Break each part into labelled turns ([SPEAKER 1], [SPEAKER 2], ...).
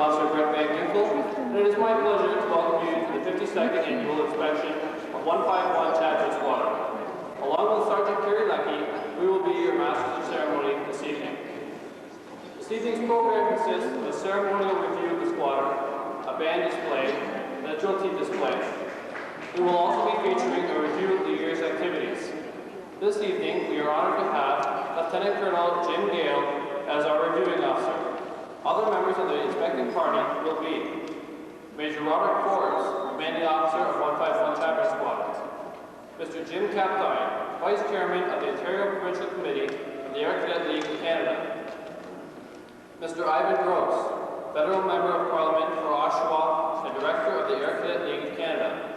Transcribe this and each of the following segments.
[SPEAKER 1] Officer Brett Van Ginkle, and it is my pleasure to welcome you to the 52nd Annual Inspection of 151 Chadwick Squadron. Along with Sergeant Kerry Leckie, we will be your Masters of Ceremony this evening. This evening's program consists of a ceremonial review of the squadron, a band display, and a drill team display. We will also be featuring a review of the year's activities. This evening, we are honored to have Lieutenant Colonel Jim Gale as our reviewing officer. Other members of the inspecting party will be Major Robert Forbes, Commanding Officer of 151 Chadwick Squadron, Mr. Jim Capdine, Vice Chairman of the Ontario Provincial Committee of the Air Cadet League of Canada, Mr. Ivan Gross, Federal Member of Parliament for Oshawa and Director of the Air Cadet League of Canada,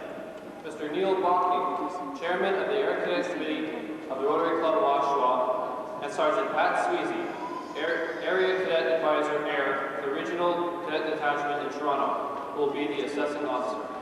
[SPEAKER 1] Mr. Neil Bockley, Chairman of the Air Cadet Committee of the Rotary Club of Oshawa, and Sergeant Pat Sweezy, Area Cadet Advisor Air, the Regional Cadet Detachment in Toronto, who will be the assessing officer.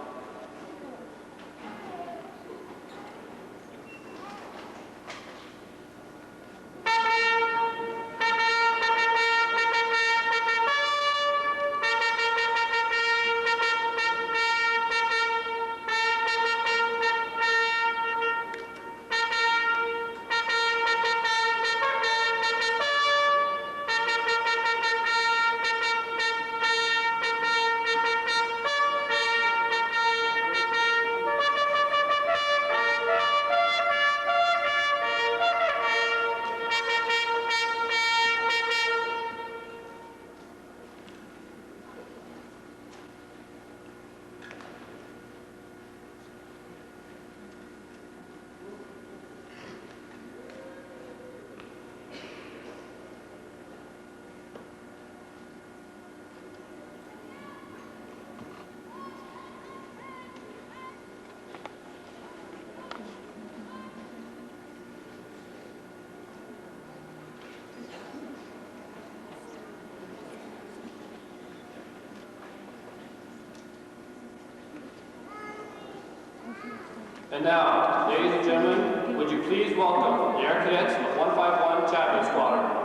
[SPEAKER 1] And now, ladies and gentlemen, would you please welcome the Air Cadets of 151 Chadwick Squadron.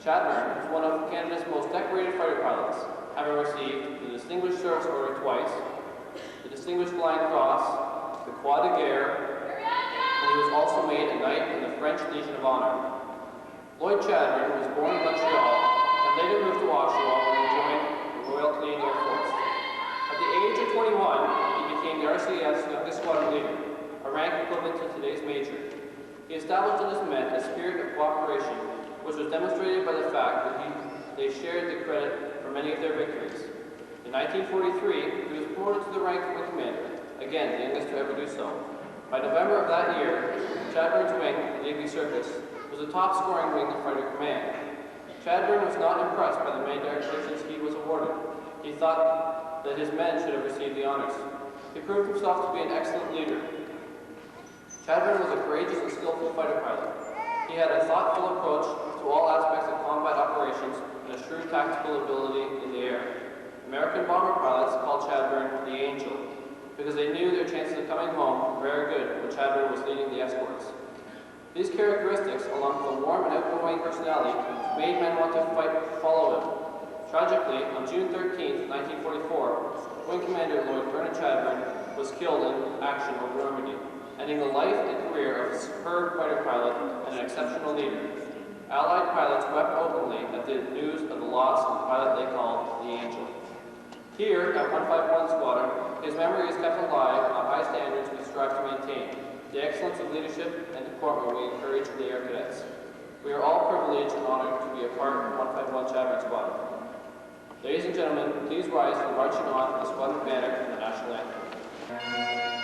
[SPEAKER 2] Chadwick is one of Canada's most decorated fighter pilots, having received the Distinguished Service Order twice, the Distinguished Flying Cross, the Croix de Guerre, and he was also made made a Knight in the French Legion of Honor. Lloyd Chadbourne was born in Montreal and later moved to Oshawa where he joined the Royal Canadian Air Force. At the age of 21, he became the RCF's youngest squadron leader, a rank equivalent to today's major. He established in his men a spirit of cooperation, which was demonstrated by the fact that they shared the credit for many of their victories. In 1943, he was promoted to the rank of wing commander, again the youngest to ever do so. By November of that year, Chadbourne's wing, the Navy Circus, was the top-scoring wing of Fighter Command. Chadbourne was not impressed by the many decorations he was awarded. He thought that his men should have received the honors. He proved himself to be an excellent leader. Chadbourne was a courageous and skillful fighter pilot. He had a thoughtful approach to all aspects of combat operations and a shrewd tactical ability in the air. American bomber pilots called Chadbourne the Angel because they knew their chances of coming home were very good when Chadbourne was leading the escorts. These characteristics, along with a warm and outgoing personality, made men want to follow him. Tragically, on June 13, 1944, Wing Commander Lloyd Vernon Chadbourne was killed in action over Normandy, ending the life and career of a superb fighter pilot and an exceptional leader. Allied pilots wept openly at the news of the loss of the pilot they called the Angel. Here, at 151 Squadron, his memory is kept alive on high standards we strive to maintain, the excellence of leadership and deportment we encourage in the Air Cadets. We are all privileged and honored to be a part of 151 Chadbourne Squadron. Ladies and gentlemen, please rise for the marching on of the Squadron Banner and the National Anthem.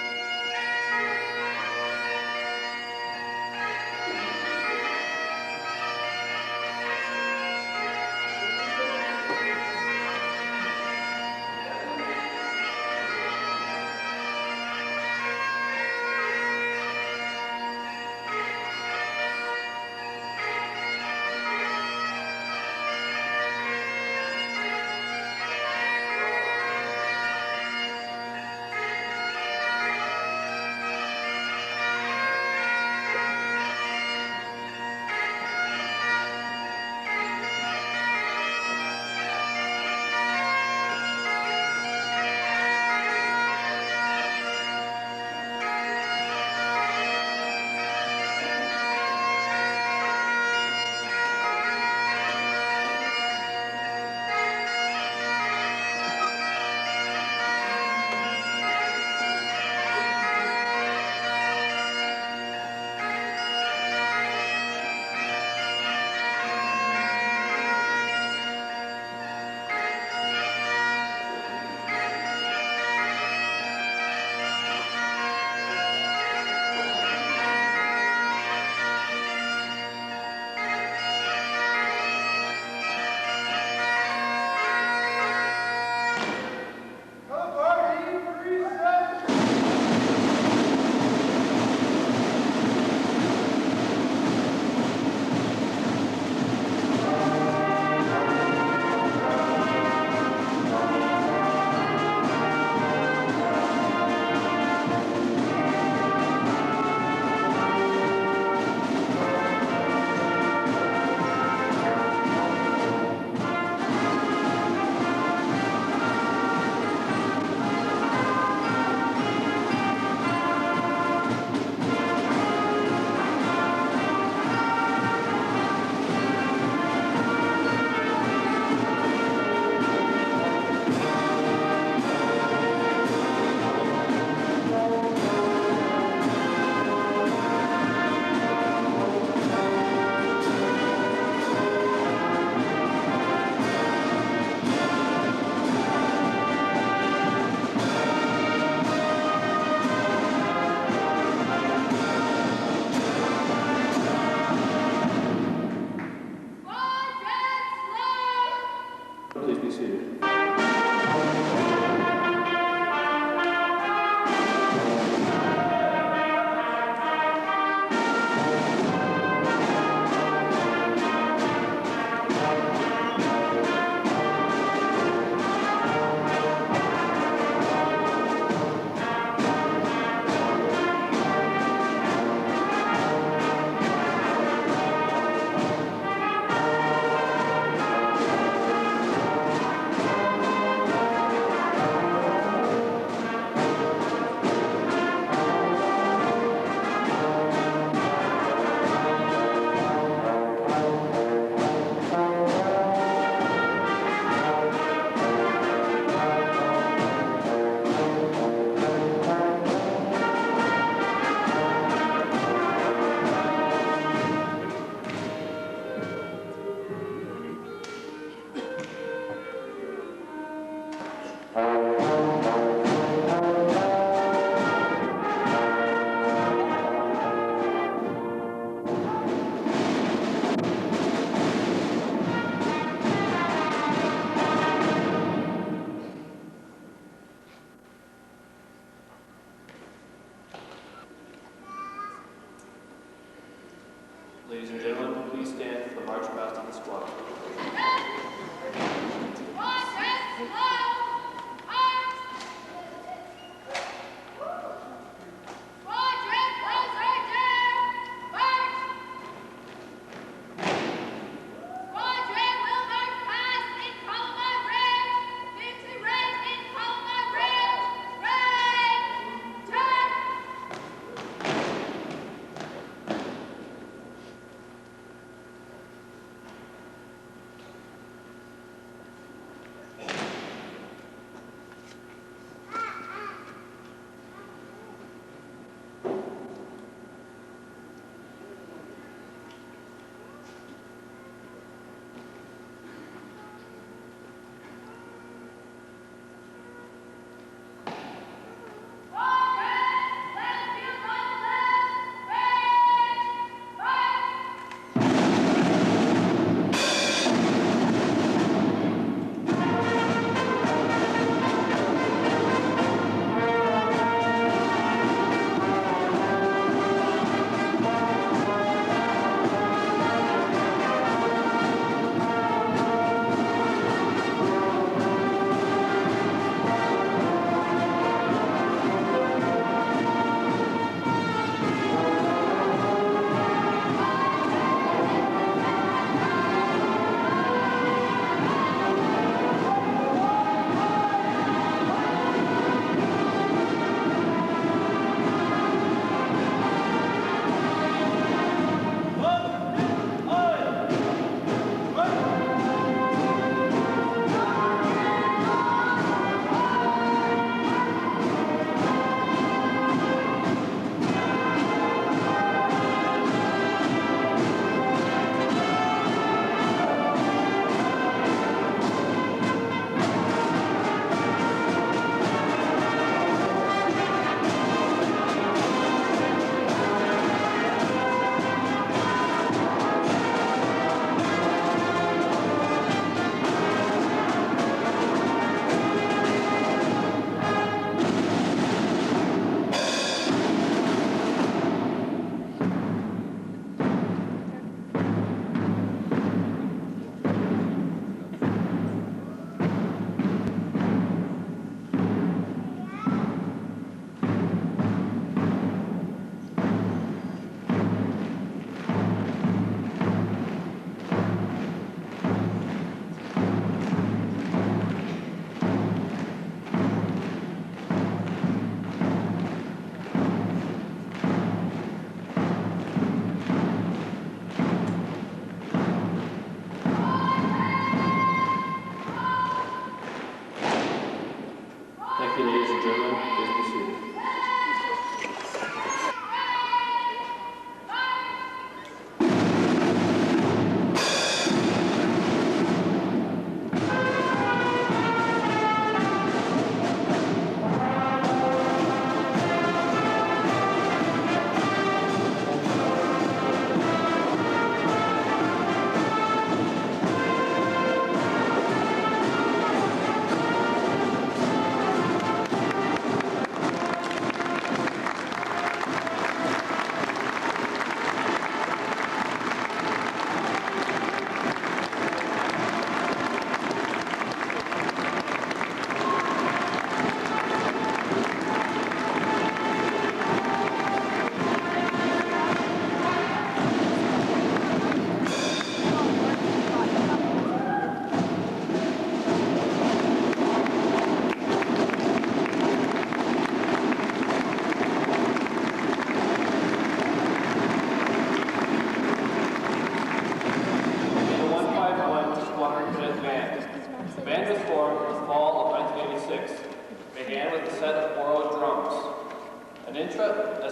[SPEAKER 1] Ladies and gentlemen, please stand for the march past of the squadron.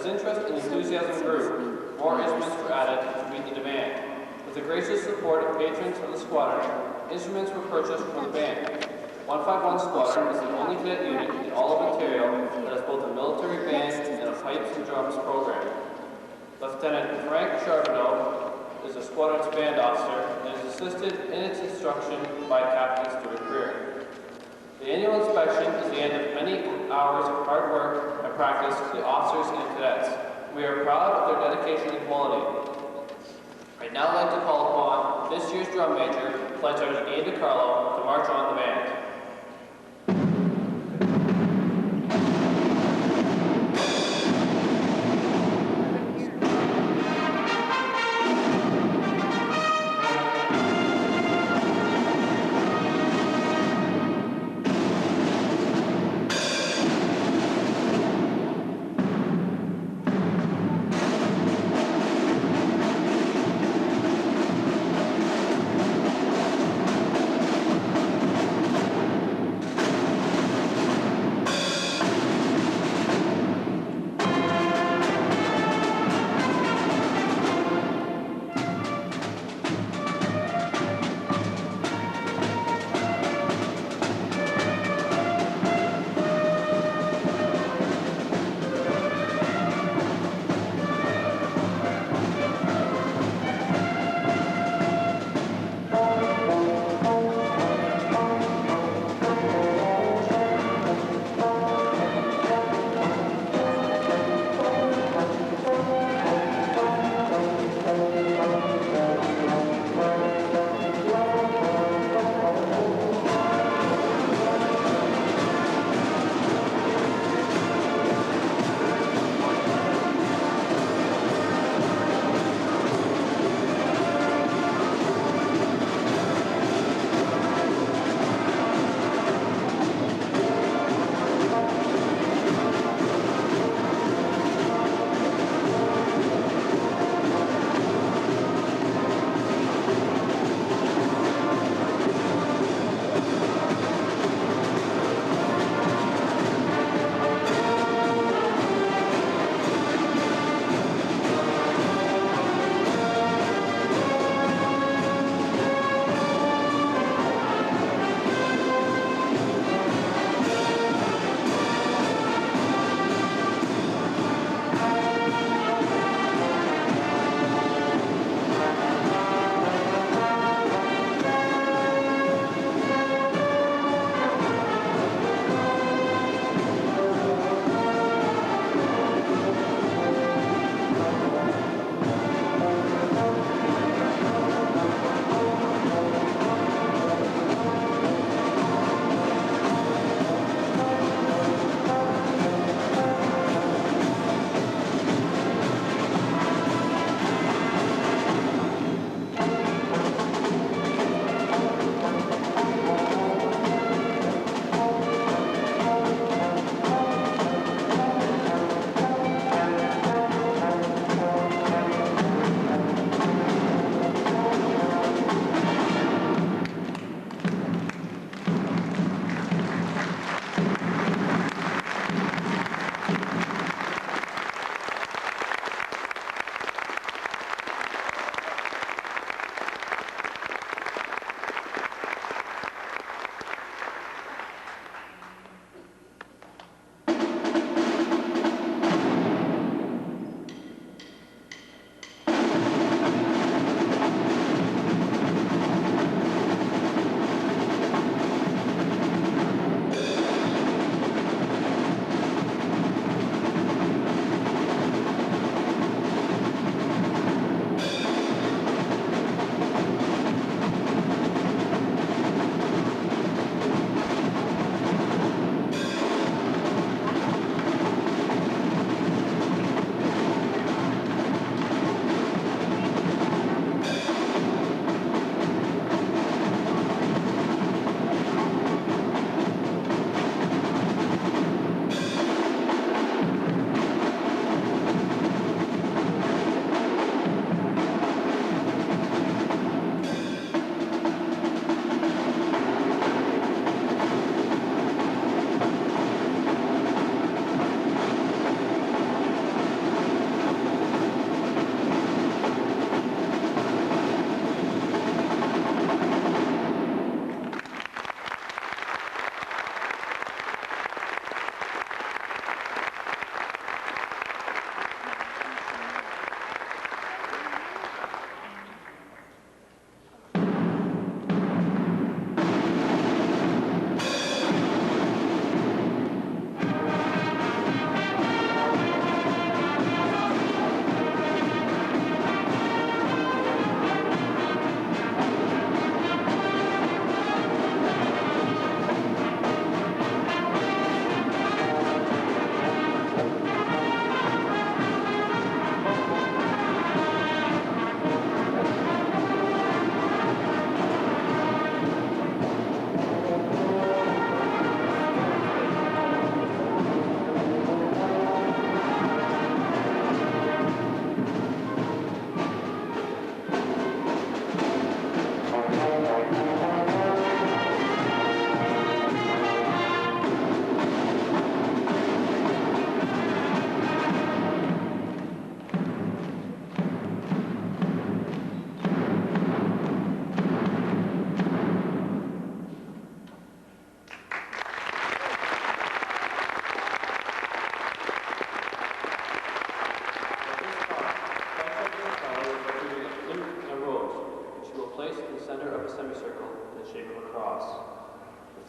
[SPEAKER 2] As interest and enthusiasm grew, more instruments were added to meet the demand. With the gracious support of patrons of the squadron, instruments were purchased for the band. 151 Squadron is the only cadet unit in all of Ontario that has both a military band and a pipes and drums program. Lieutenant Frank Charbonneau is the squadron's band officer and is assisted in its instruction by Captain Stuart Greer. The annual inspection is the end of many hours of hard work and practice for the officers and cadets. We are proud of their dedication and quality. I'd now like to call upon this year's drum major, Flight Sergeant DeCarlo, to march on the band.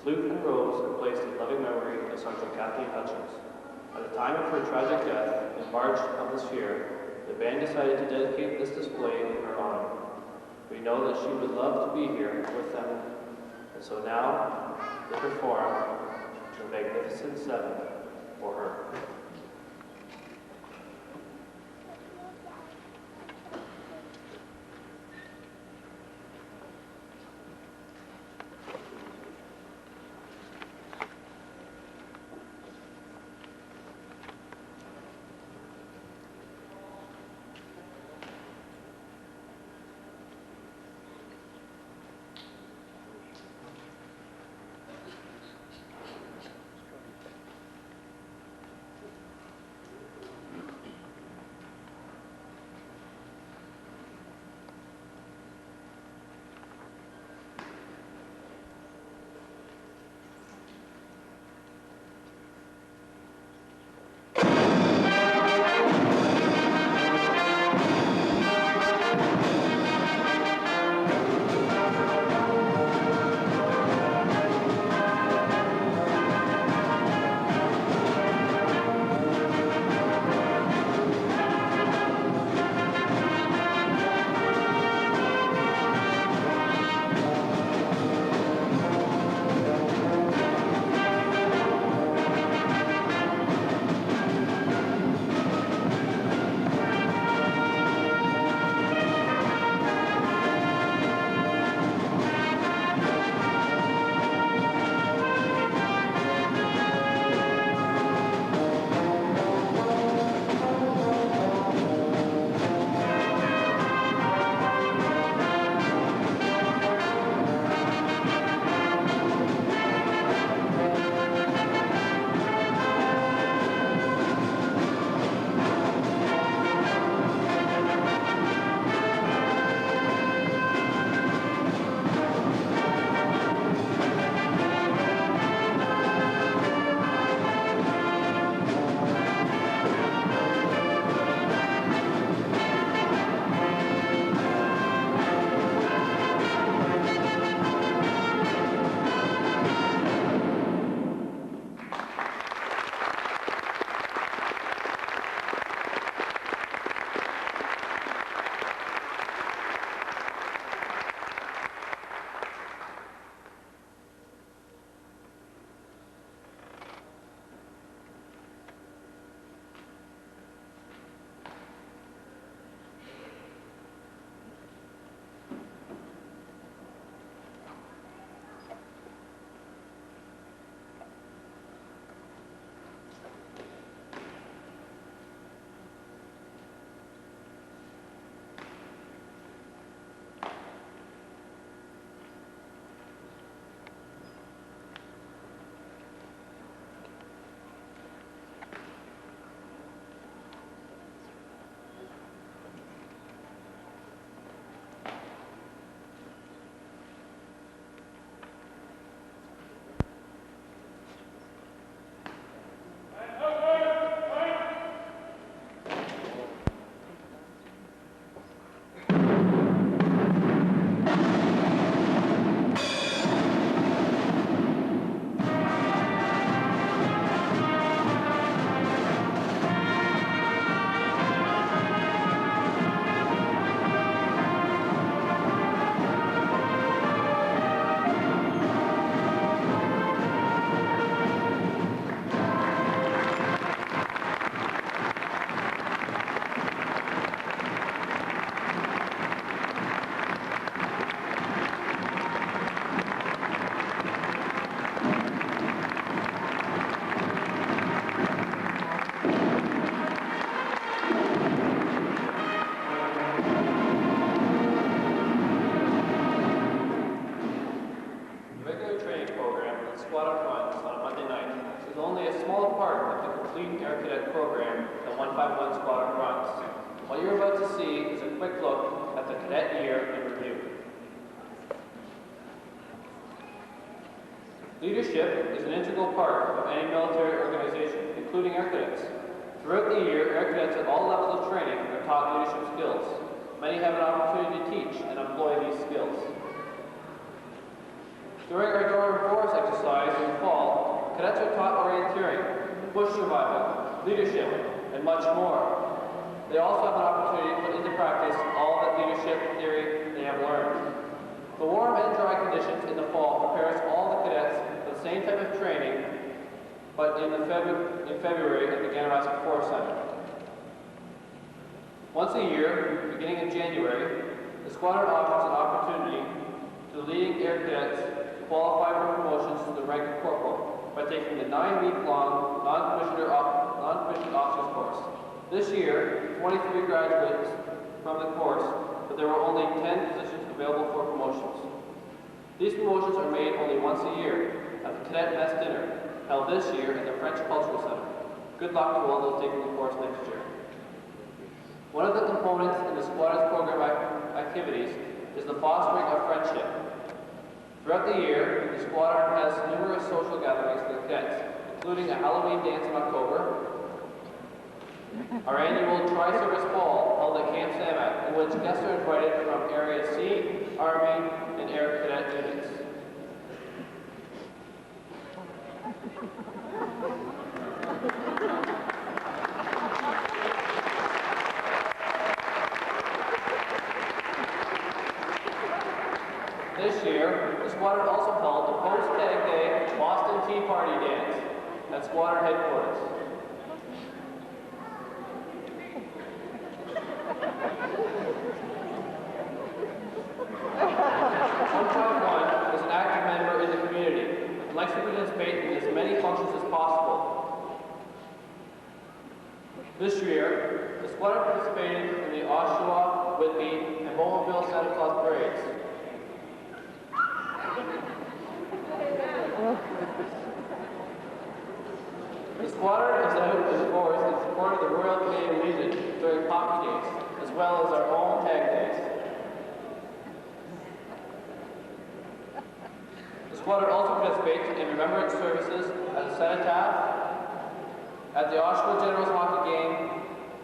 [SPEAKER 1] Flute and robes are placed in loving memory of Sergeant Kathleen Hutchins. At the time of her tragic death, in March of this year, the band decided to dedicate this display in her honor. We know that she would love to be here with them, and so now they perform the Magnificent Seven for her.
[SPEAKER 2] Squadron runs on a Monday night is only a small part of the complete Air Cadet program that 151 Squadron runs. What you're about to see is a quick look at the cadet year in review. Leadership is an integral part of any military organization, including Air Cadets. Throughout the year, Air Cadets at all levels of training are taught leadership skills. Many have an opportunity to teach and employ these skills. During our door and forest exercise in the fall, cadets are taught orienteering, bush survival, leadership, and much more. They also have an opportunity to put into practice all that leadership theory they have learned. The warm and dry conditions in the fall prepares all the cadets for the same type of training, but in February at the Ganaraska Forest Center. Once a year, beginning in January, the squadron offers an opportunity to the leading air cadets to qualify for promotions to the rank of corporal by taking the 9-week-long non-commissioned officers course. This year, 23 graduates from the course, but there were only 10 positions available for promotions. These promotions are made only once a year at the Cadet Mess Dinner, held this year at the French Cultural Center. Good luck to all those taking the course next year. One of the components in the squadron's program activities is the fostering of friendship. Throughout the year, the squadron has numerous social gatherings for the cadets, including a Halloween dance in October, our annual Tri-Service Ball held at Camp Samak, in which guests are invited from Area C, Army, and Air Cadet units. This year, the squadron also held the post-Tag Day Boston Tea Party dance at squadron headquarters. Is an active member in the community and likes to participate in as many functions as possible. This year, the squadron participated in the Oshawa, Whitby, and Bowmanville Santa Claus parades. The squadron is out in force in support of the Royal Canadian Legion during Poppy Days, as well as our own Tag Days. The squadron also participates in remembrance services at the Cenotaph, at the Oshawa Generals Hockey Game,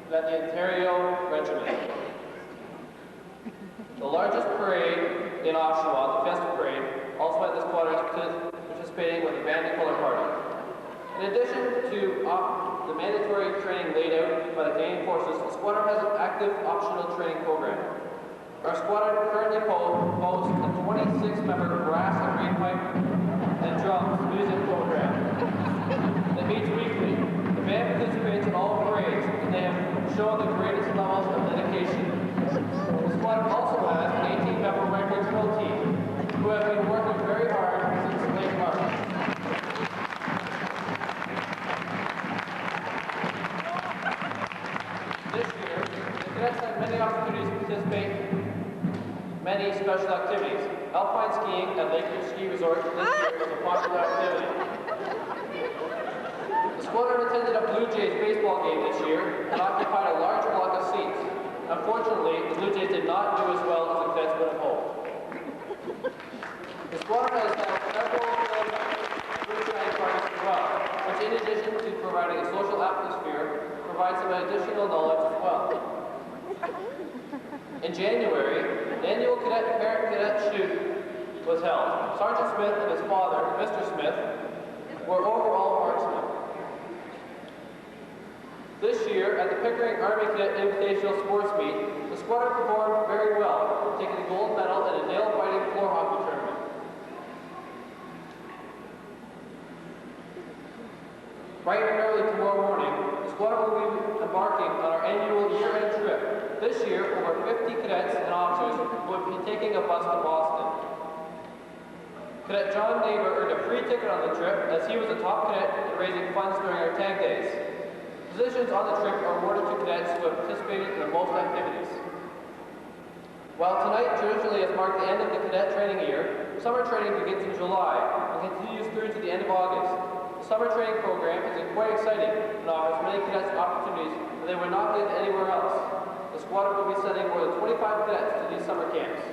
[SPEAKER 2] and at the Ontario Regiment. The largest parade in Oshawa, the Fiesta Parade, also had the squadron participating with the band and color party. In addition to the mandatory training laid out by the Canadian Forces, the squadron has an active optional training program. Our squadron currently boasts a 26-member brass and reedpipe and drums music program that meets weekly. The band participates in all parades, and they have shown the greatest levels of dedication. The squadron also has an 18-member rifle drill team who have been working very hard since late March. This year, the cadets had many opportunities to participate in many special activities. Alpine skiing at Lakewood Ski Resort this year was a popular activity. The squadron attended a Blue Jays baseball game this year and occupied a large block of seats. Unfortunately, the Blue Jays did not do as well as the cadets would have hoped. The squadron has had several food parties as well, which in addition to providing a social atmosphere, provides some additional knowledge as well. In January, the annual parent-cadet shoot was held. Sergeant Smith and his father, Mr. Smith, were overall marksmen. This year, at the Pickering Army Cadet Invitational Sports Meet, the squadron performed very well, taking the gold medal in a nail-biting floor hockey tournament. Bright and early tomorrow morning, the squadron will be embarking on our annual year-end trip. This year, over 50 cadets and officers will be taking a bus to Boston. Cadet John Neighbor earned a free ticket on the trip as he was a top cadet in raising funds during our Tag Days. Positions on the trip are awarded to cadets who have participated in the most activities. While tonight traditionally has marked the end of the cadet training year, summer training begins in July and continues through to the end of August. The summer training program is quite exciting and offers many cadets opportunities that they would not get anywhere else. The squadron will be sending more than 25 cadets to these summer camps.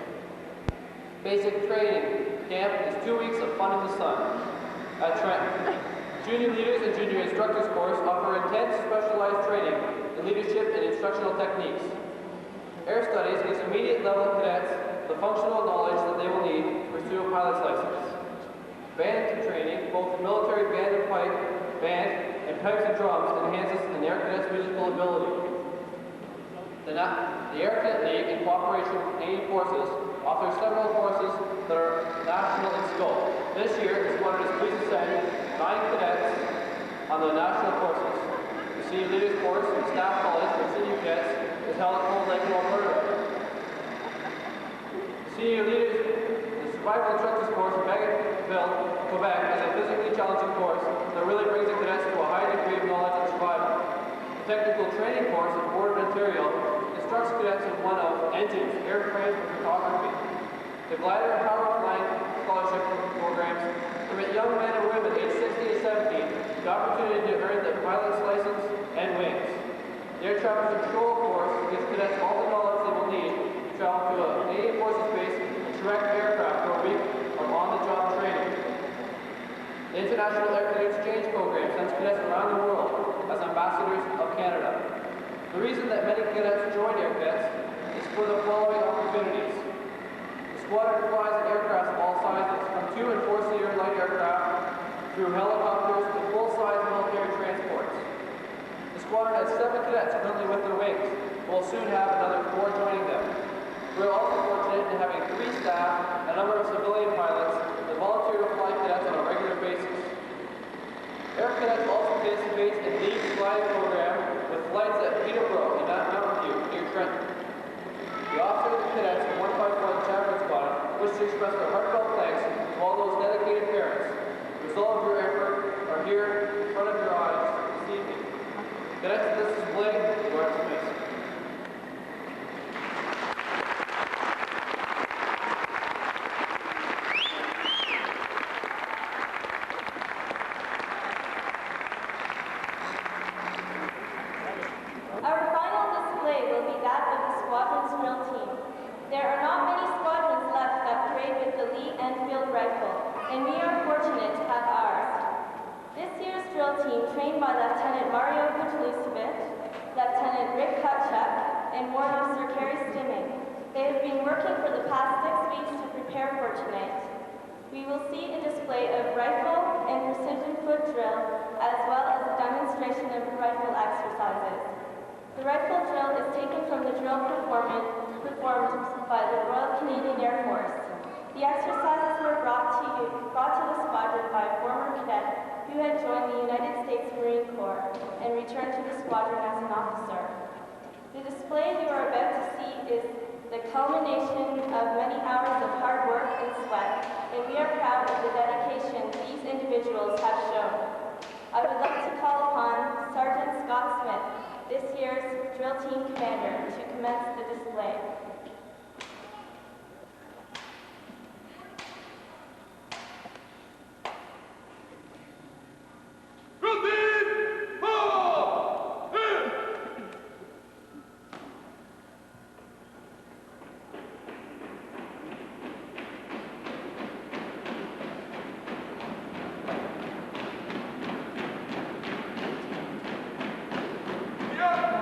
[SPEAKER 2] Basic training camp is 2 weeks of fun in the sun at Trenton. Junior Leaders and Junior Instructors course offer intense specialized training in leadership and instructional techniques. Air Studies gives immediate level cadets the functional knowledge that they will need to pursue a pilot's license. Band training, both the military band and pipe, band, and pipes and drums enhances an Air Cadet's musical ability. The Air Cadet League, in cooperation with Canadian Forces, offers several courses that are national in scope. This year, the squadron is pleased to send 9 cadets on the national courses. The Senior Leaders Course in Staff College for senior cadets is held at Cold Lake, Alberta. Senior Leaders, the Survival Instructors Course in Bagotville, Quebec, is a physically challenging course that really brings the cadets to a high degree of knowledge and survival. The Technical Training Course in Board of Ontario instructs cadets in one of engines, airframe, and photography. The Glider and Power Flying Scholarship programs permit young men and women aged 16 to 17 the opportunity to earn the pilot's license and wings. The Air Traffic Control course gives cadets all the knowledge they will need to travel to a Canadian Forces base and direct aircraft for a week of on-the-job training. The International Air Cadet Exchange Program sends cadets around the world as ambassadors of Canada. The reason that many cadets join Air Cadets is for the following opportunities. The squadron flies in aircraft of all sizes, from 2- and 4-seater light aircraft through helicopters to full-size military transports. The squadron has 7 cadets currently with their wings, and will soon have another 4 joining them. We are also fortunate in having 3 staff, a number of civilian pilots, that volunteer to fly cadets on a regular basis. Air Cadets also participate in the flying program with flights at Peterborough and at Mountain View near Trenton. The officers and cadets of 151 Chaplain Squadron wish to express their heartfelt thanks to all those dedicated parents. The result of your effort are here in front of your eyes this evening. Cadets, this display, you are dismissed.
[SPEAKER 3] Our final display will be that of the squadron's drill team. There are not many squadrons left that parade with the Lee Enfield rifle, and we are fortunate to have ours. This year's drill team, trained by Lieutenant Mario Kuchelusevich, Lieutenant Rick Kutchuk, and Warrant Officer Carrie Stimming. They have been working for the past 6 weeks to prepare for tonight. We will see a display of rifle and precision foot drill, as well as a demonstration of rifle exercises. The rifle drill is taken from the drill performed by the Royal Canadian Air Force. The exercises were brought to the squadron by a former cadet who had joined the United States Marine Corps and returned to the squadron as an officer. The display you are about to see is the culmination of many hours of hard work and sweat, and we are proud of the dedication these individuals have shown. I would like to call upon Sergeant Scott Smith, this year's drill team commander, to commence the display.
[SPEAKER 4] Yeah!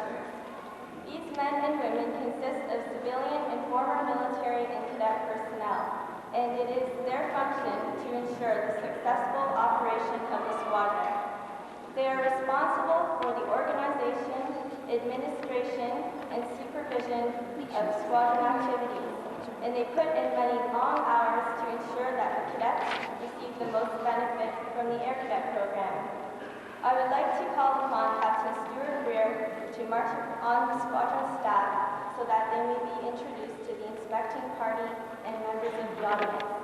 [SPEAKER 3] instructors. These men and women consist of civilian and former military and cadet personnel, and it is their function to ensure the successful operation of the squadron. They are responsible for the organization, administration, and supervision of squadron activities, and they put in many long hours to ensure that the cadets receive the most benefit from the Air Cadet program. I would like to call upon Captain Stuart Greer to march on the squadron staff so that they may be introduced to the inspecting party and members of the audience.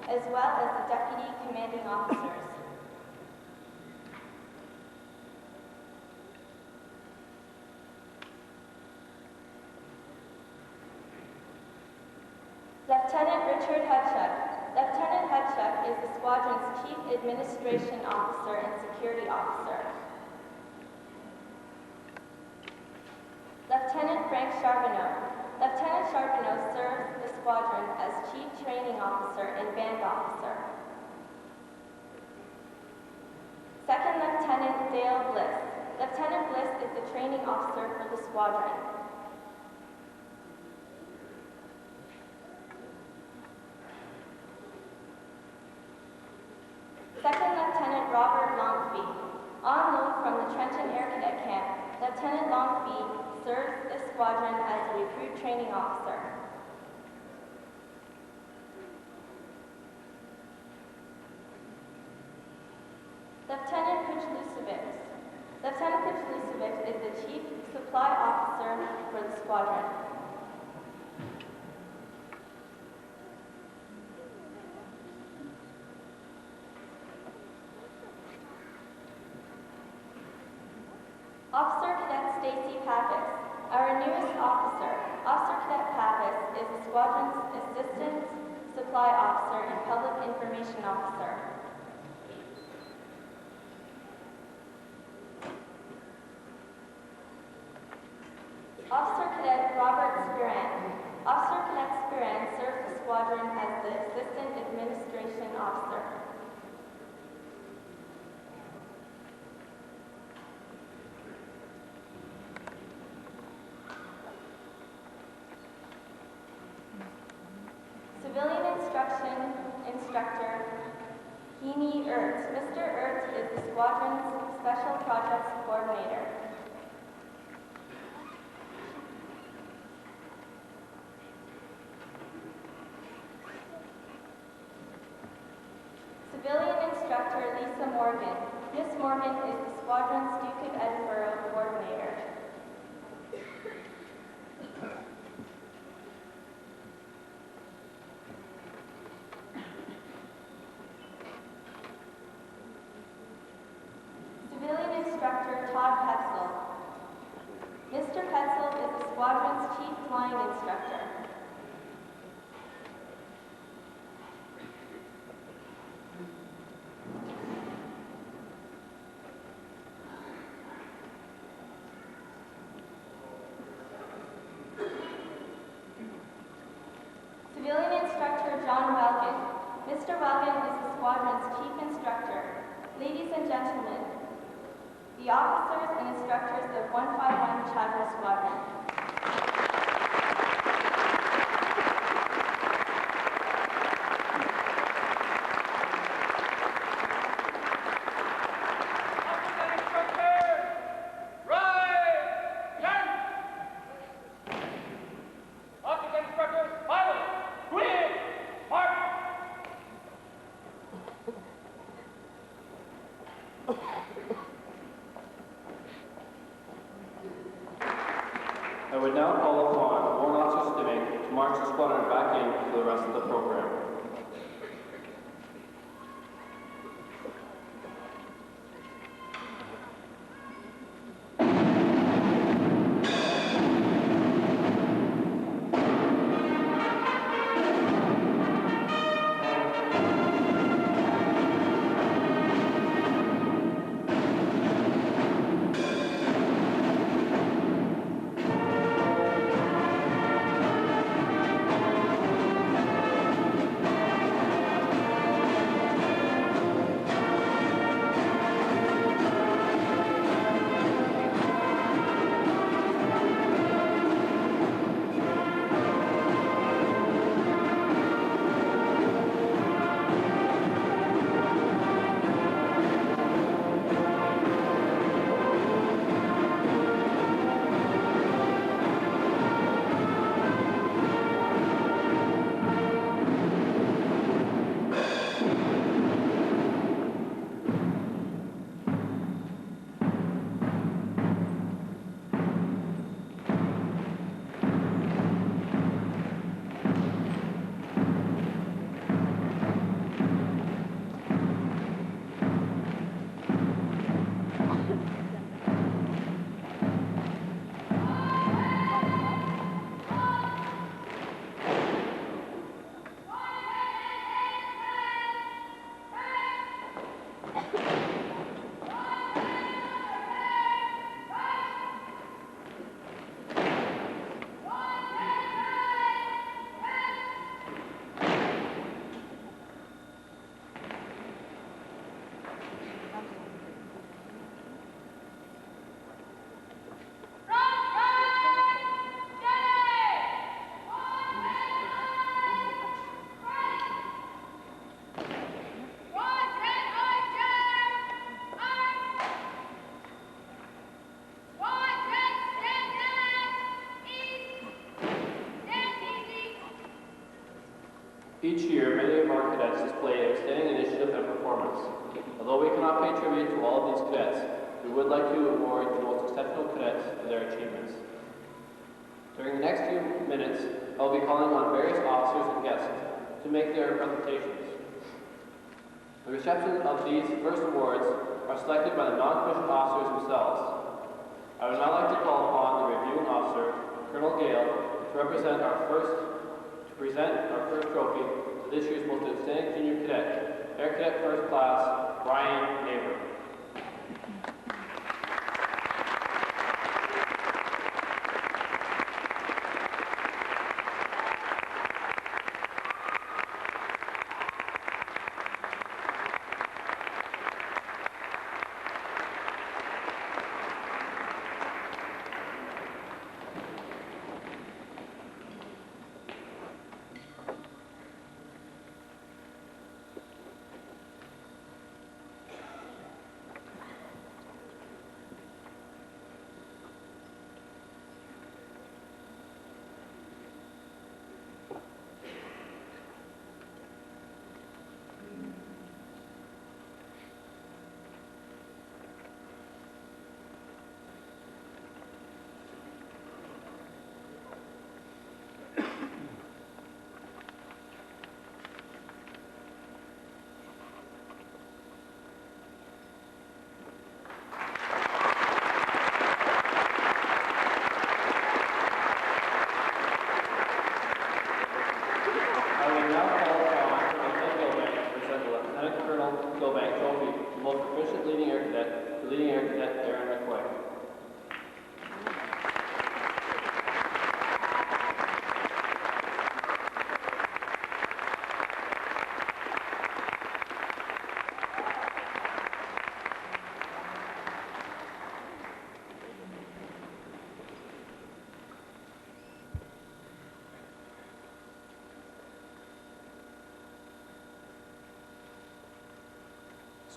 [SPEAKER 3] As well as the deputy commanding officers. Lieutenant Richard Hutchuk. Lieutenant Hutchuk is the squadron's chief administration officer and security officer. Lieutenant Frank Charbonneau. Lieutenant Charbonneau serves the squadron as Chief Training Officer and Band Officer. Second Lieutenant Dale Bliss. Lieutenant Bliss is the Training Officer for the squadron. Second Lieutenant Robert Longfeet. On loan from the Trenton Air Cadet Camp, Lieutenant Longfeet serves the squadron as a recruit training officer. Lieutenant Kuchlusevich. Lieutenant Kuchlusevich is the chief supply officer for the squadron. Officer Cadet Stacy Pappas. Our newest officer, Officer Cadet Pappas, is the squadron's assistant supply officer and public information officer. Officer Cadet Robert Spiran. Officer Cadet Spiran serves the squadron as the assistant administration officer. Civilian instruction instructor, Heaney Ertz. Mr. Ertz is the squadron's special projects coordinator. Civilian instructor, Lisa Morgan. Miss Morgan is the squadron's Duke of Edinburgh coordinator. Civilian instructor, Todd Petzel. Mr. Petzel is the squadron's chief flying instructor. Civilian instructor, John Welkin. Mr. Welkin is the squadron's chief instructor. Ladies and gentlemen, the officers and instructors of 151 Chadwell Squadron.
[SPEAKER 2] would now call upon Warrant Officer Stimming to march the squadron back in for the rest of the program. Each year, many of our cadets display outstanding initiative and performance. Although we cannot pay tribute to all of these cadets, we would like to award the most exceptional cadets for their achievements. During the next few minutes, I will be calling on various officers and guests to make their presentations. The reception of these first awards are selected by the non-commissioned officers themselves. I would now like to call upon the reviewing officer, Colonel Gale, to present our first trophy to this year's most outstanding junior cadet, Air Cadet First Class, Brian Neighbor.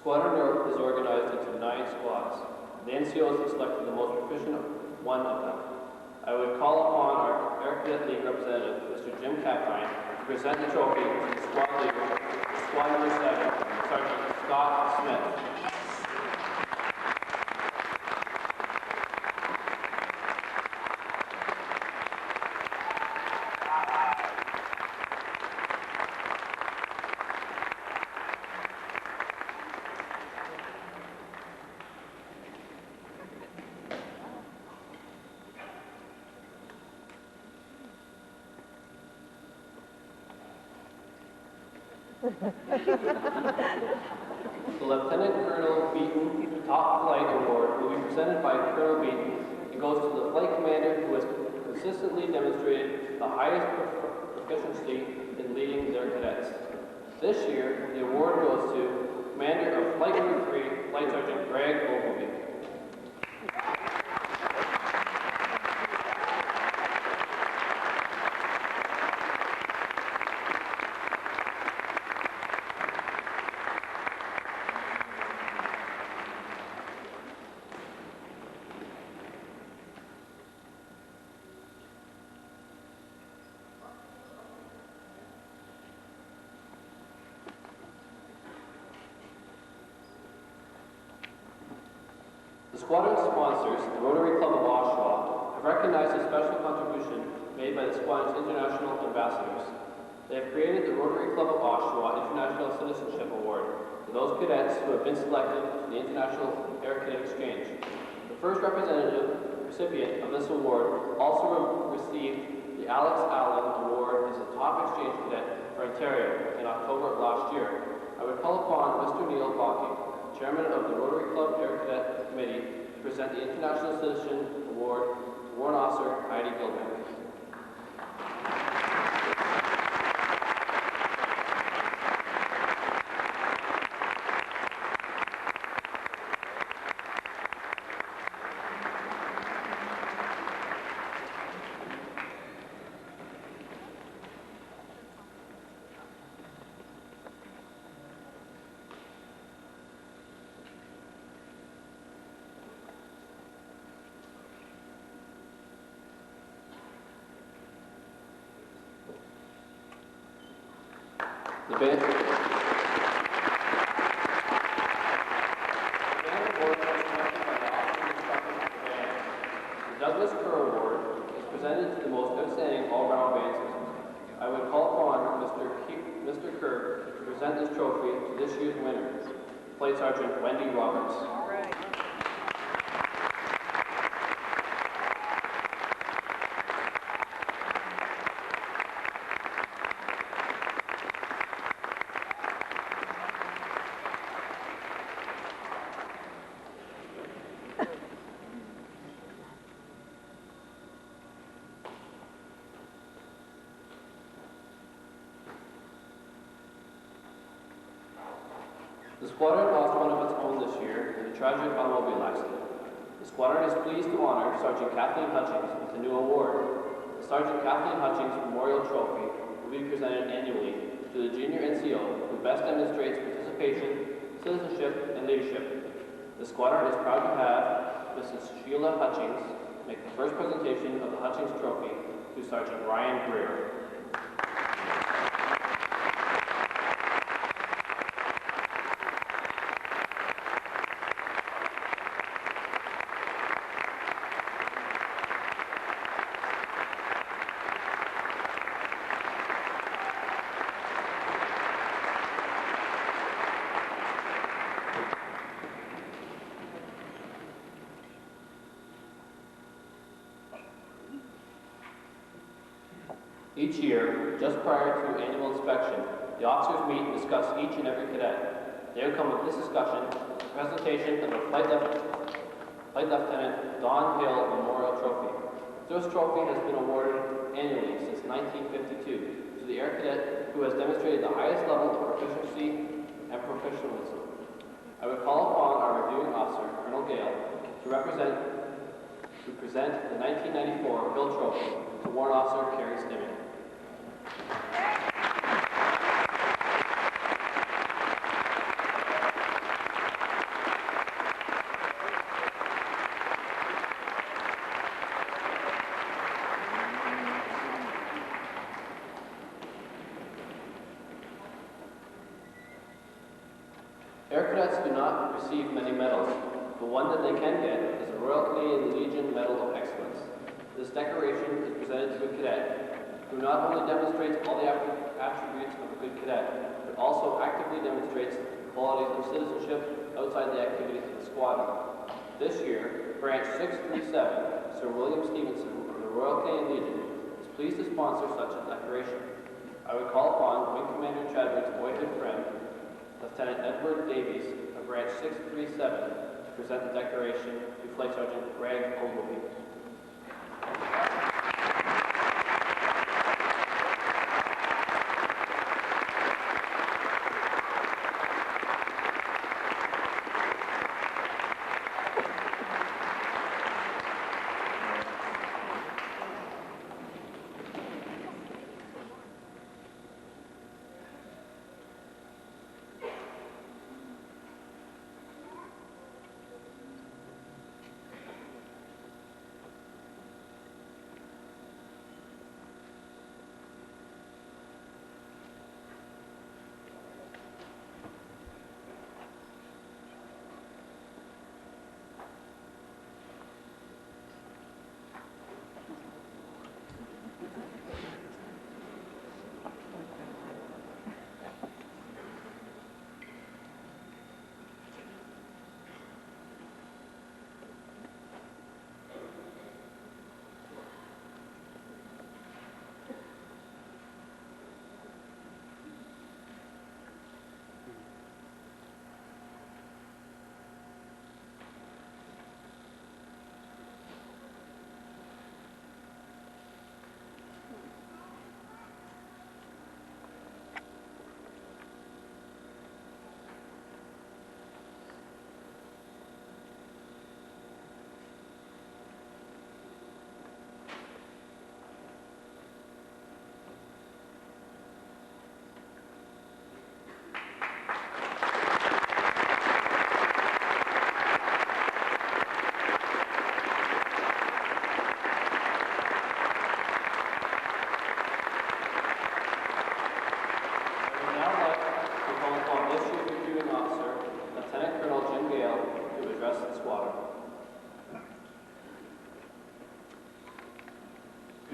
[SPEAKER 2] Squadron is organized into 9 squads. The NCOs have selected the most proficient one of them. I would call upon our Air Cadet League representative, Mr. Jim Capine, to present the trophy to the squad leader, Squad number 7, Sergeant Scott Smith. The Lieutenant Colonel Beaton Top Flight Award will be presented by Colonel Beaton and goes to the flight commander who has consistently demonstrated the highest proficiency in leading their cadets. This year, the award goes to Commander of Flight Group 3, Flight Sergeant Greg Ogilvie. The squadron sponsors, the Rotary Club of Oshawa, have recognized the special contribution made by the squadron's international ambassadors. They have created the Rotary Club of Oshawa International Citizenship Award for those cadets who have been selected to the International Air Cadet Exchange. The first representative recipient of this award also received the Alex Allen Award as the top exchange cadet for Ontario in October of last year. I would call upon Mr. Neil Bocking, Chairman of the Rotary Club Air Cadet Committee, to present the International Citizen Award to Warrant Officer Heidi Gilman. The band award is presented by the officer instructor of the band. The Douglas Kerr Award is presented to the most outstanding all-round bandsman. I would call upon Mr. Kerr to present this trophy to this year's winner, Flight Sergeant Wendy Roberts.
[SPEAKER 4] All right.
[SPEAKER 2] The squadron lost one of its own this year in a tragic automobile accident. The squadron is pleased to honor Sergeant Kathleen Hutchings with a new award. The Sergeant Kathleen Hutchings Memorial Trophy will be presented annually to the junior NCO who best demonstrates participation, citizenship, and leadership. The squadron is proud to have Mrs. Sheila Hutchings make the first presentation of the Hutchings Trophy to Sergeant Ryan Greer. Each year, just prior to annual inspection, the officers meet and discuss each and every cadet. The outcome of this discussion is the presentation of the Flight Lieutenant Don Hill Memorial Trophy. This trophy has been awarded annually since 1952 to the air cadet who has demonstrated the highest level of proficiency and professionalism. I would call upon our reviewing officer, Colonel Gale, to present the 1994 Hill Trophy to Warrant Officer Carrie Stimming. Air cadets do not receive many medals, but one that they can get is the Royal Canadian Legion Medal of Excellence. This decoration is presented to a cadet who not only demonstrates all the attributes of a good cadet, but also actively demonstrates the qualities of citizenship outside the activities of the squadron. This year, Branch 637, Sir William Stevenson of the Royal Canadian Legion, is pleased to sponsor such a decoration. I would call upon Wing Commander Chadwick's boyhood friend, Lieutenant Edward Davies of Branch 637, to present the decoration to Flight Sergeant Greg Ogilvie.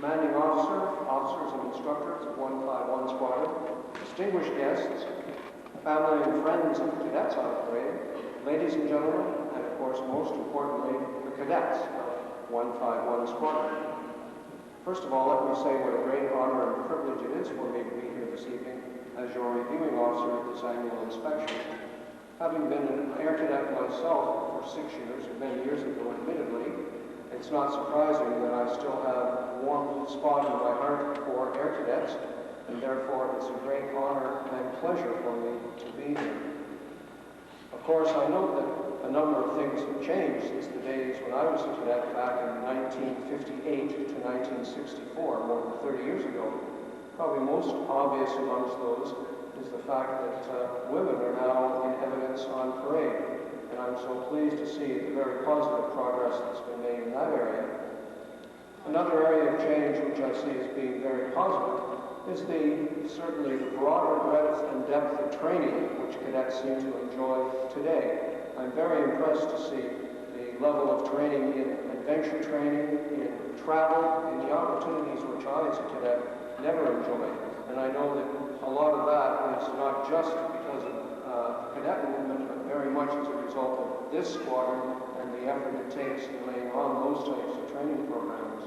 [SPEAKER 4] Commanding officer, officers and instructors of 151 Squadron, distinguished guests, family and friends of the cadets on parade, ladies and gentlemen, and of course, most importantly, the cadets of 151 Squadron. First of all, let me say what a great honor and privilege it is for me to be here this evening as your reviewing officer at this annual inspection. Having been an air cadet myself for 6 years, or many years ago, admittedly, it's not surprising that I still have a warm spot in my heart for air cadets, and therefore it's a great honor and pleasure for me to be here. Of course, I know that a number of things have changed since the days when I was a cadet back in 1958 to 1964, more than 30 years ago. Probably most obvious amongst those is the fact that women are now in evidence on parade. And I'm so pleased to see the very positive progress that's been made in that area. Another area of change which I see as being very positive is certainly the broader breadth and depth of training which cadets seem to enjoy today. I'm very impressed to see the level of training in adventure training, in travel, in the opportunities which I as a cadet never enjoyed. And I know that a lot of that is not just because of the cadet movement, but very much as a result of this squadron and the effort it takes in laying on those types of training programs.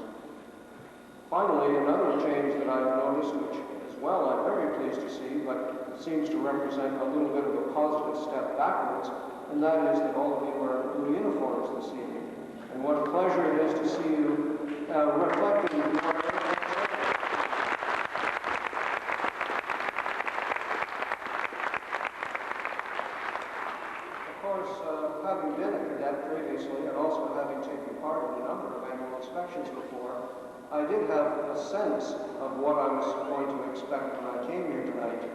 [SPEAKER 4] Finally, another change that I've noticed, which as well I'm very pleased to see, but seems to represent a little bit of a positive step backwards, and that is that all of you are in blue uniforms this evening. And what a pleasure it is to see you reflected in your having been a cadet previously and also having taken part in a number of annual inspections before, I did have a sense of what I was going to expect when I came here tonight.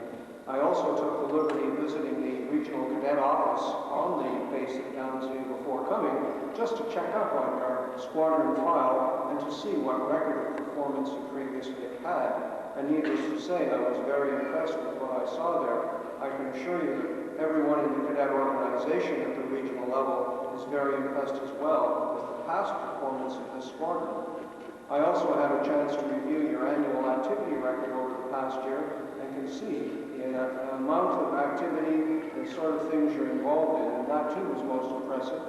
[SPEAKER 4] I also took the liberty of visiting the regional cadet office on the base at Downsview before coming, just to check up on our squadron file and to see what record of performance you previously had. And needless to say, I was very impressed with what I saw there. I can assure you that everyone in the cadet organization at the regional level is very impressed as well with the past performance of this squadron. I also had a chance to review your annual activity record over the past year and can see the amount of activity and sort of things you're involved in, and that too was most impressive.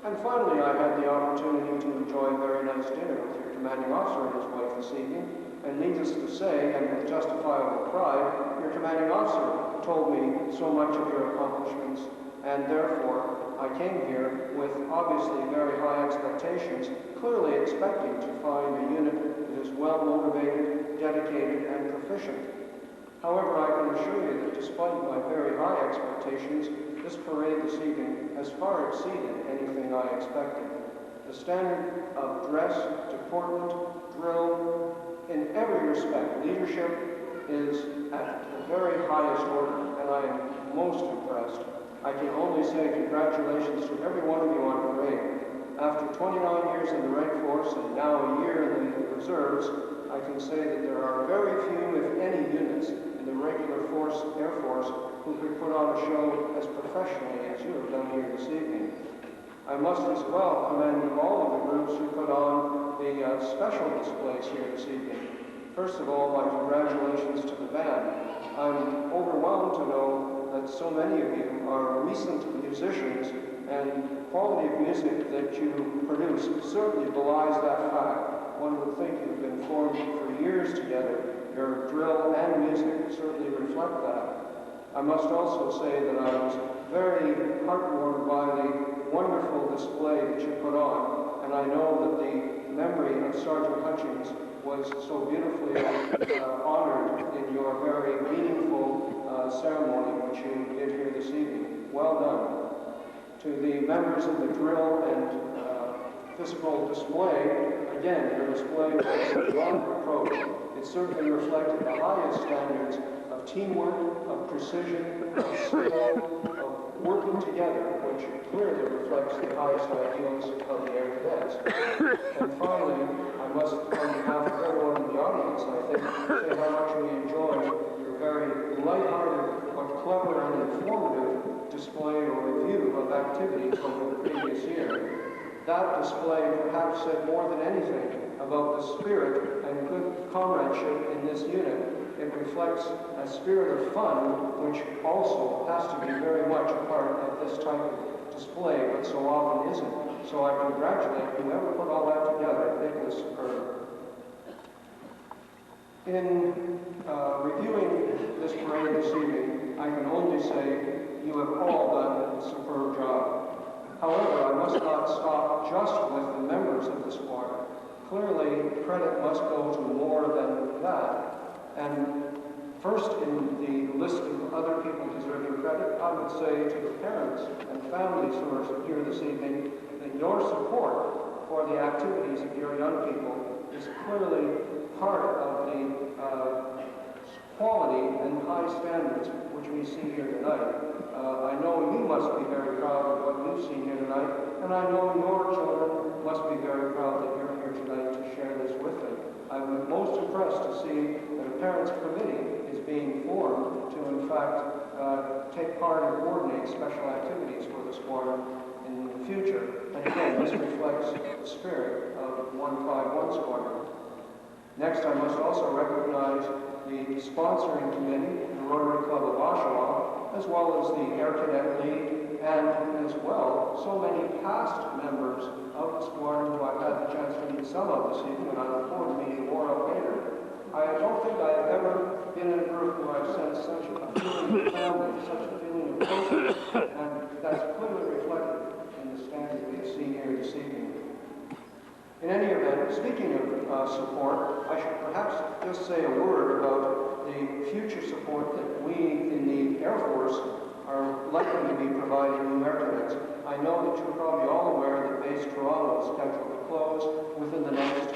[SPEAKER 4] And finally, I had the opportunity to enjoy a very nice dinner with your commanding officer and his wife this evening, And needless to say, and with justifiable pride, your commanding officer told me so much of your accomplishments, and therefore I came here with obviously very high expectations, clearly expecting to find a unit that is well motivated, dedicated, and proficient. However, I can assure you that despite my very high expectations, this parade this evening has far exceeded anything I expected. The standard of dress, deportment, drill, in every respect, leadership is at the very highest order, and I am most impressed. I can only say congratulations to every one of you on parade. After 29 years in the Red Force and now a year in the reserves, I can say that there are very few, if any, units in the regular force, Air Force, who could put on a show as professionally as you have done here this evening. I must as well commend all of the groups who put on the special displays here this evening. First of all, my congratulations to the band. I'm overwhelmed to know that so many of you are recent musicians, and the quality of music that you produce certainly belies that fact. One would think you've been formed for years together. Your drill and music certainly reflect that. I must also say that I was very heartwarmed by the wonderful display that you put on, and I know that the memory of Sergeant Hutchings was so beautifully honored in your very meaningful ceremony which you did here this evening. Well done. To the members of the drill and physical display, again, your display was beyond reproach. It certainly reflected the highest standards of teamwork, of precision, of skill, of working together, which clearly reflects the highest ideals of the Air Cadets. And finally, I must, on behalf of everyone in the audience, I think, say how much we enjoyed your very lighthearted but clever and informative display or review of activities over the previous year. That display perhaps said more than anything about the spirit and good comradeship in this unit. It reflects a spirit of fun, which also has to be very much a part of this type of display, but so often isn't. So I congratulate whoever put all that together. It was superb. In reviewing this parade this evening, I can only say you have all done a superb job. However, I must not stop just with the members of the squadron. Clearly, credit must go to more than that. And first in the list of other people deserving credit, I would say to the parents and families who are here this evening that your support for the activities of your young people is clearly part of the quality and high standards which we see here tonight. I know you must be very proud of what you've seen here tonight, and I know your children must be very proud that you're here tonight to share this with them. I'm most impressed to see that a parents' committee is being formed to, in fact, take part and coordinate special activities for the squadron in the future. And again, this reflects the spirit of 151 Squadron. Next, I must also recognize the sponsoring committee, the Rotary Club of Oshawa, as well as the Air Cadet League, and as well, so many past members of the squadron who I've had the chance to meet some of this evening, and I look forward to meeting more of later. I don't think I have ever been in a group where I've sensed such a feeling of family, such a feeling of closeness, and that's clearly reflected in the standard we've seen here this evening. In any event, speaking of support, I should perhaps just say a word about the future support that we in the Air Force are likely to be providing new Air Cadets. I know that you're probably all aware that Base Toronto is scheduled to close within the next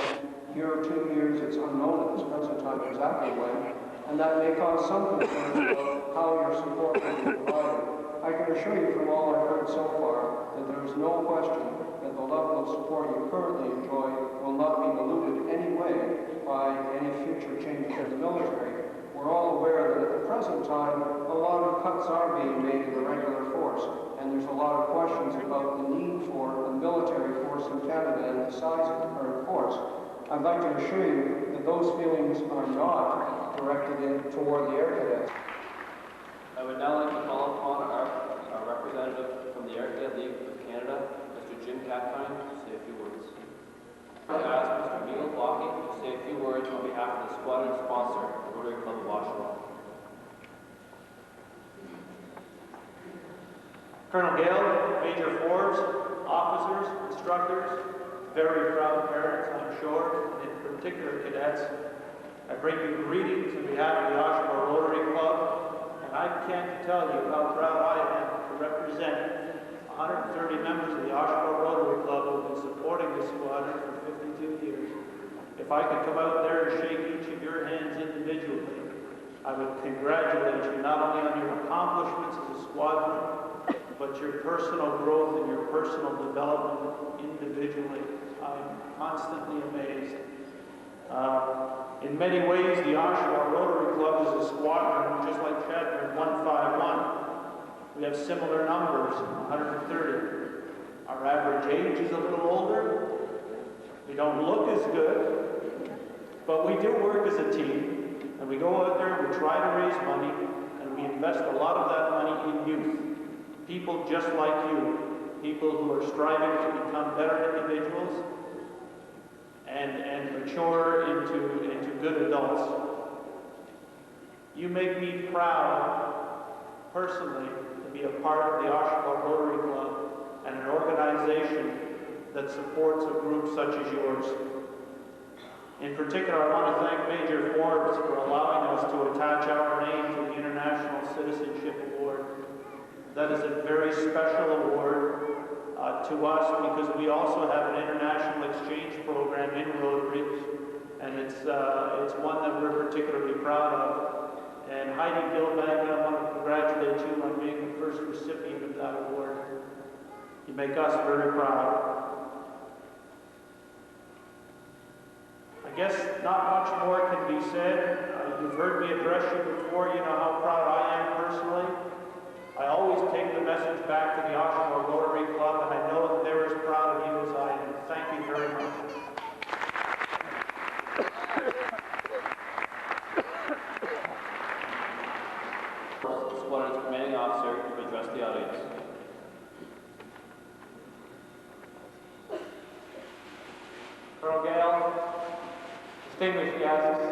[SPEAKER 4] year or 2 years. It's unknown at this present time exactly when, and that may cause some concern about how your support will be provided. I can assure you from all I've heard so far that there is no question that the level of support you currently enjoy will not be diluted in any way by any future changes in the military. We're all aware that at the present time, a lot of cuts are being made in the regular force, and there's a lot of questions about the need for a military force in Canada and the size of the current force. I'd like to assure you that those feelings are not directed toward the Air Cadets.
[SPEAKER 2] I would now like to call upon our representative from the Air Cadet League of Canada, Mr. Jim Catkine, to say a few words. I ask Mr. Neil Blocky to say say a few words on behalf of the squadron sponsor, the Rotary Club of Oshawa.
[SPEAKER 5] Colonel Gale, Major Forbes, officers, instructors, very proud parents, I'm sure, and in particular cadets, I bring you greetings on behalf of the Oshawa Rotary Club, and I can't tell you how proud I am to represent 130 members of the Oshawa Rotary Club who have been supporting this squadron for 52 years. If I could come out there and shake each of your hands individually, I would congratulate you not only on your accomplishments as a squadron, but your personal growth and your personal development individually. I'm constantly amazed. In many ways, the Oshawa Rotary Club is a squadron, just like Chadford 151. We have similar numbers, 130. Our average age is a little older. We don't look as good, but we do work as a team, and we go out there and we try to raise money, and we invest a lot of that money in youth. People just like you, people who are striving to become better individuals and mature into good adults. You make me proud, personally, to be a part of the Oshawa Rotary Club and an organization that supports a group such as yours. In particular, I want to thank Major Forbes for allowing us to attach our name to the International Citizenship Award. That is a very special award to us because we also have an international exchange program in Rotary, and it's one that we're particularly proud of. And Heidi Gilbag, I want to congratulate you on being the first recipient of that award. You make us very proud. I guess not much more can be said. You've heard me address you before. You know how proud I am personally. I always take the message back to the Oshawa Rotary Club, and I know that they're as proud of you as I am. Thank you very much.
[SPEAKER 2] The squadron's commanding officer to address the audience.
[SPEAKER 5] Colonel Gale, distinguished guests,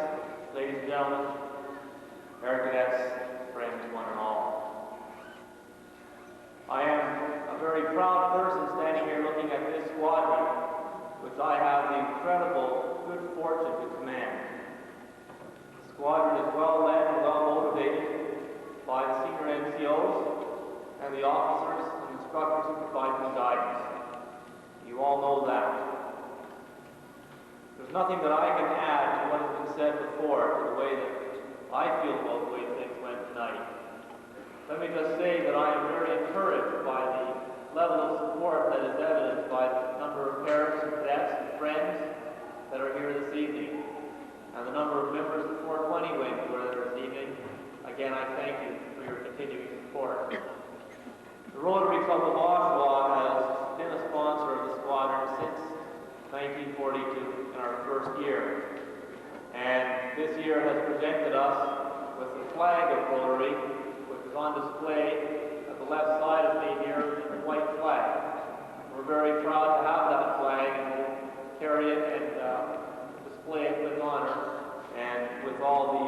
[SPEAKER 5] ladies and gentlemen, air cadets, friends one and all. I am a very proud person standing here looking at this squadron, which I have the incredible good fortune to command. The squadron is well led and well motivated by the senior NCOs and the officers and instructors who provide me guidance. You all know that. There's nothing that I can add to what has been said before to the way that I feel about the way things went tonight. Let me just say that I am very encouraged by the level of support that is evidenced by the number of parents and cadets and friends that are here this evening, and the number of members of 420 Wing who are there this evening. Again, I thank you for your continuing support. The Rotary Club of Oshawa has been a sponsor of the squadron since 1942 in our first year, and this year has presented us with the flag of Rotary, on display at the left side of me here, the white flag. We're very proud to have that flag, and we'll carry it and display it with honor and with all the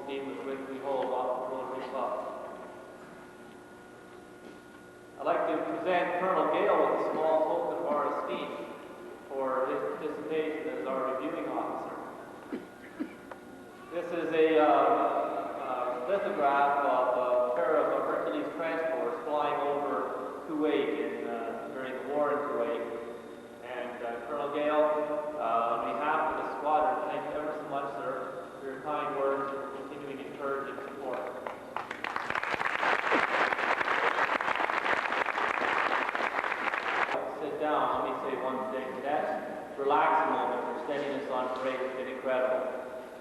[SPEAKER 5] esteem with which we hold off the Rotary Club. I'd like to present Colonel Gale with a small token of our esteem for his participation as our reviewing officer. This is a lithograph of a pair of Hercules transports flying over Kuwait during the war in Kuwait. And Colonel Gale, on behalf of the squadron, thank you ever so much, sir, for your kind words and continuing encouraging support. Sit down, let me say one thing. That relax a moment for steadiness on parade has been incredible,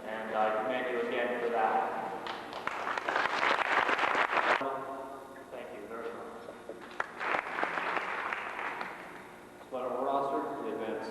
[SPEAKER 5] and I commend you again for that. Thank you very much. Squadron War Officer, to the advance.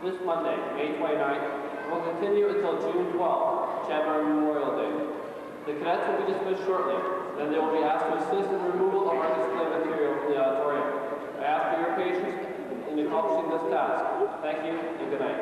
[SPEAKER 2] this Monday, May 29th, and will continue until June 12th, Chamber Memorial Day. The cadets will be dismissed shortly, then they will be asked to assist in the removal of our display material from the auditorium. I ask for your patience in accomplishing this task. Thank you and good night.